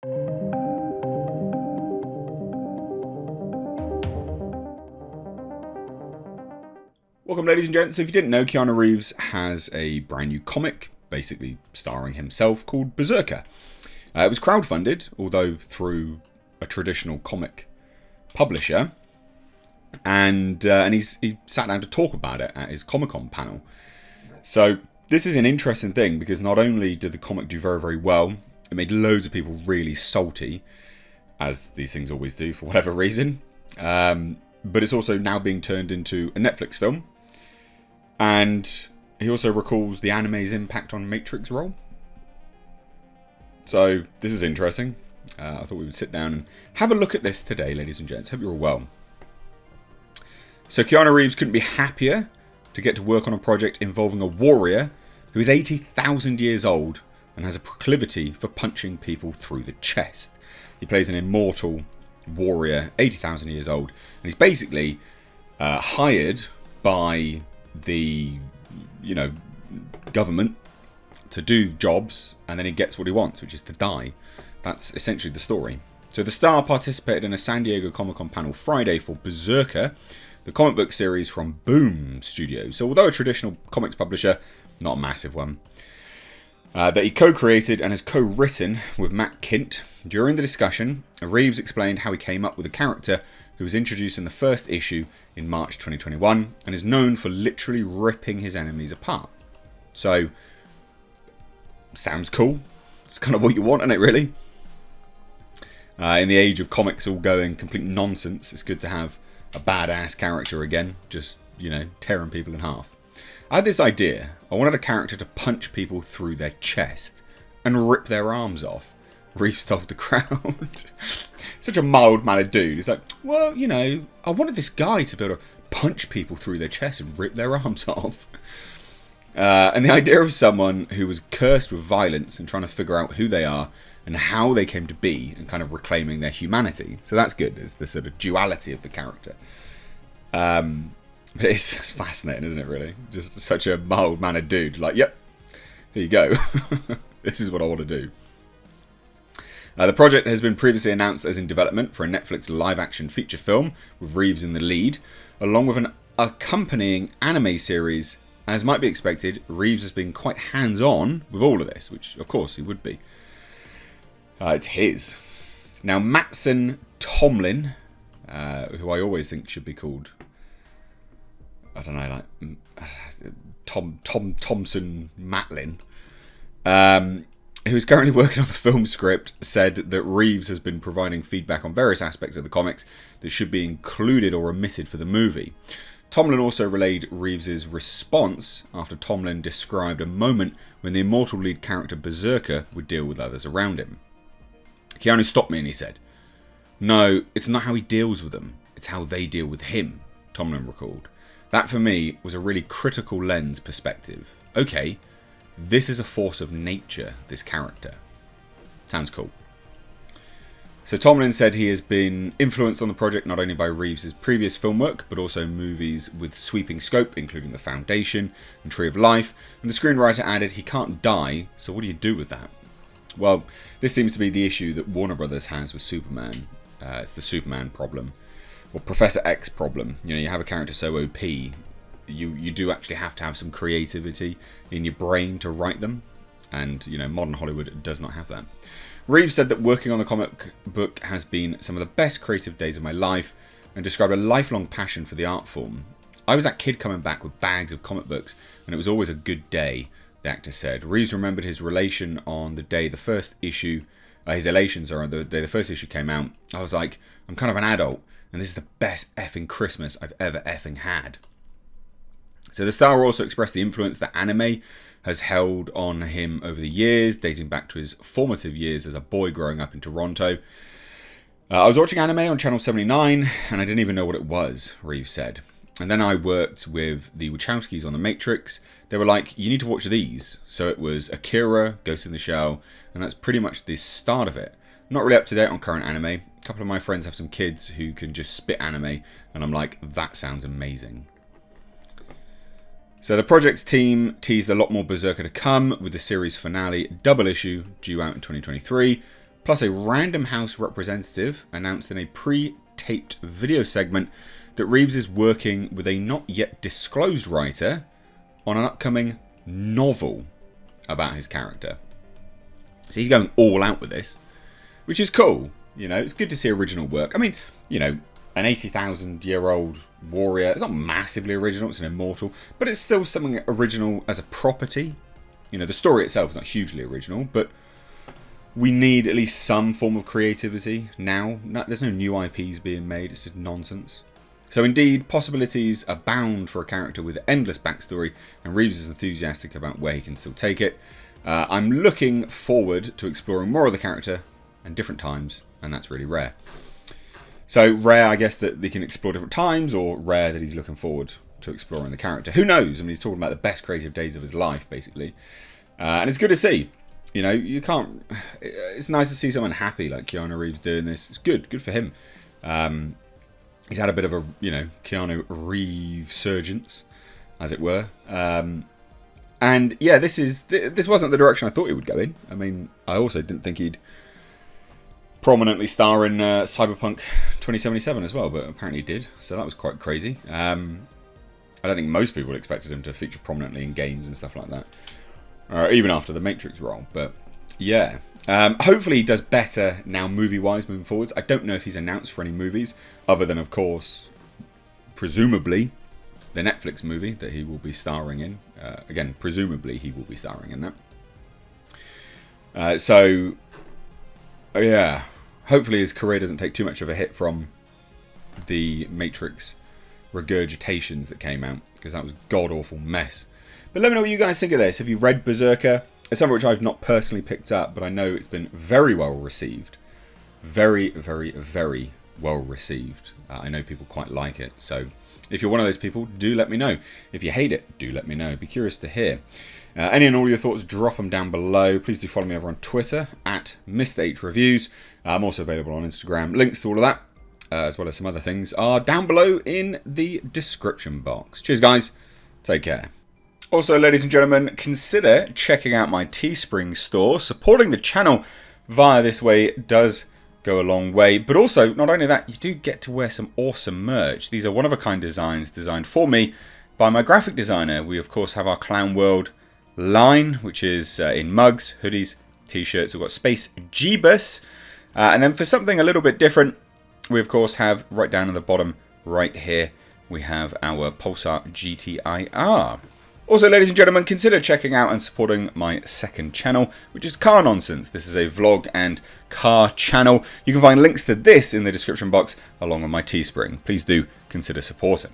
Welcome, ladies and gents. So if you didn't know, Keanu Reeves has a brand new comic, basically starring himself, called Brzrkr. It was crowdfunded, although through a traditional comic publisher, and he sat down to talk about it at his Comic-Con panel. So this is an interesting thing because not only did the comic do very, very well, it made loads of people really salty, as these things always do for whatever reason. But it's also now being turned into a Netflix film. And he also recalls the anime's impact on Matrix role. So this is interesting. I thought we would sit down and have a look at this today, ladies and gents. Hope you're all well. So Keanu Reeves couldn't be happier to get to work on a project involving a warrior who is 80,000 years old and has a proclivity for punching people through the chest. He plays an immortal warrior, 80,000 years old, and he's basically hired by the government to do jobs, and then he gets what he wants, which is to die. That's essentially the story. So the star participated in a San Diego Comic-Con panel Friday for Brzrkr, the comic book series from Boom Studios. So although a traditional comics publisher, not a massive one, that he co-created and has co-written with Matt Kindt. During the discussion, Reeves explained how he came up with a character who was introduced in the first issue in March 2021 and is known for literally ripping his enemies apart. So, sounds cool. It's kind of what you want, isn't it, really? In the age of comics all going complete nonsense, it's good to have a badass character again, just, tearing people in half. I had this idea. I wanted a character to punch people through their chest and rip their arms off. Reeves told the crowd. Such a mild-mannered dude. He's like, well, I wanted this guy to be able to punch people through their chest and rip their arms off. And the idea of someone who was cursed with violence and trying to figure out who they are and how they came to be and kind of reclaiming their humanity. So that's good. It's the sort of duality of the character. But it's fascinating, isn't it, really? Just such a mild-mannered dude. Like, yep, here you go. This is what I want to do. The project has been previously announced as in development for a Netflix live-action feature film with Reeves in the lead, along with an accompanying anime series. As might be expected, Reeves has been quite hands-on with all of this, which, of course, he would be. It's his. Now, Mattson Tomlin, who I always think should be called, I don't know, like Thompson Matlin, who's currently working on the film script, said that Reeves has been providing feedback on various aspects of the comics that should be included or omitted for the movie. Tomlin also relayed Reeves' response after Tomlin described a moment when the immortal lead character Brzrkr would deal with others around him. Keanu stopped me and he said, "No, it's not how he deals with them, it's how they deal with him," Tomlin recalled. That for me was a really critical lens perspective. Okay, this is a force of nature, this character. Sounds cool. So Tomlin said he has been influenced on the project not only by Reeves' previous film work, but also movies with sweeping scope, including The Foundation and Tree of Life. And the screenwriter added, he can't die, so what do you do with that? Well, this seems to be the issue that Warner Brothers has with Superman. It's the Superman problem. Or Professor X problem. You have a character so OP, you do actually have to have some creativity in your brain to write them. And, modern Hollywood does not have that. Reeves said that working on the comic book has been some of the best creative days of my life and described a lifelong passion for the art form. I was that kid coming back with bags of comic books and it was always a good day, the actor said. Reeves remembered his elation on the day the first issue came out. I was like, I'm kind of an adult and this is the best effing Christmas I've ever effing had. So the star also expressed the influence that anime has held on him over the years, dating back to his formative years as a boy growing up in Toronto. I was watching anime on Channel 79 and I didn't even know what it was, Reeves said. And then I worked with the Wachowskis on The Matrix. They were like, you need to watch these. So it was Akira, Ghost in the Shell, and that's pretty much the start of it. Not really up to date on current anime. A couple of my friends have some kids who can just spit anime, and I'm like, that sounds amazing. So the project's team teased a lot more Brzrkr to come, with the series finale double issue due out in 2023. plus a Random House representative announced in a pre-taped video segment that Reeves is working with a not yet disclosed writer on an upcoming novel about his character. So he's going all out with this, which is cool. You know, it's good to see original work. I mean, you know, an 80,000-year-old warrior, it's not massively original, it's an immortal, but it's still something original as a property. You know, the story itself is not hugely original, but we need at least some form of creativity now. There's no new IPs being made, it's just nonsense. So indeed, possibilities abound for a character with endless backstory, and Reeves is enthusiastic about where he can still take it. I'm looking forward to exploring more of the character at different times, and that's really rare. So rare, I guess, that they can explore different times, or rare that he's looking forward to exploring the character. Who knows? I mean, he's talking about the best creative days of his life, basically. And it's good to see. You know, you can't... It's nice to see someone happy like Keanu Reeves doing this. It's good. Good for him. He's had a bit of a, you know, Keanu Reeves surgence, as it were. And yeah, this wasn't the direction I thought he would go in. I mean, I also didn't think he'd prominently star in Cyberpunk 2077 as well, but apparently he did. So that was quite crazy. I don't think most people expected him to feature prominently in games and stuff like that, even after the Matrix role. But yeah, hopefully he does better now movie-wise moving forwards. I don't know if he's announced for any movies, other than, of course, presumably, the Netflix movie that he will be starring in. Again, presumably he will be starring in that. So, yeah, hopefully his career doesn't take too much of a hit from the Matrix regurgitations that came out, because that was a god-awful mess. But let me know what you guys think of this. Have you read Brzrkr? It's something which I've not personally picked up, but I know it's been very well received. Very, very, very well received. I know people quite like it, so if you're one of those people, do let me know. If you hate it, do let me know. Be curious to hear. Any and all your thoughts, drop them down below. Please do follow me over on Twitter at Mr8Reviews. I'm also available on Instagram. Links to all of that, as well as some other things, are down below in the description box. Cheers, guys. Take care. Also, ladies and gentlemen, consider checking out my Teespring store. Supporting the channel via this way does go a long way. But also, not only that, you do get to wear some awesome merch. These are one-of-a-kind designs designed for me by my graphic designer. We, of course, have our Clown World line, which is in mugs, hoodies, t-shirts. We've got Space Jeebus. And then for something a little bit different, we, of course, have right down at the bottom right here, we have our Pulsar GTIR. Also, ladies and gentlemen, consider checking out and supporting my second channel, which is Car Nonsense. This is a vlog and car channel. You can find links to this in the description box, along with my Teespring. Please do consider supporting.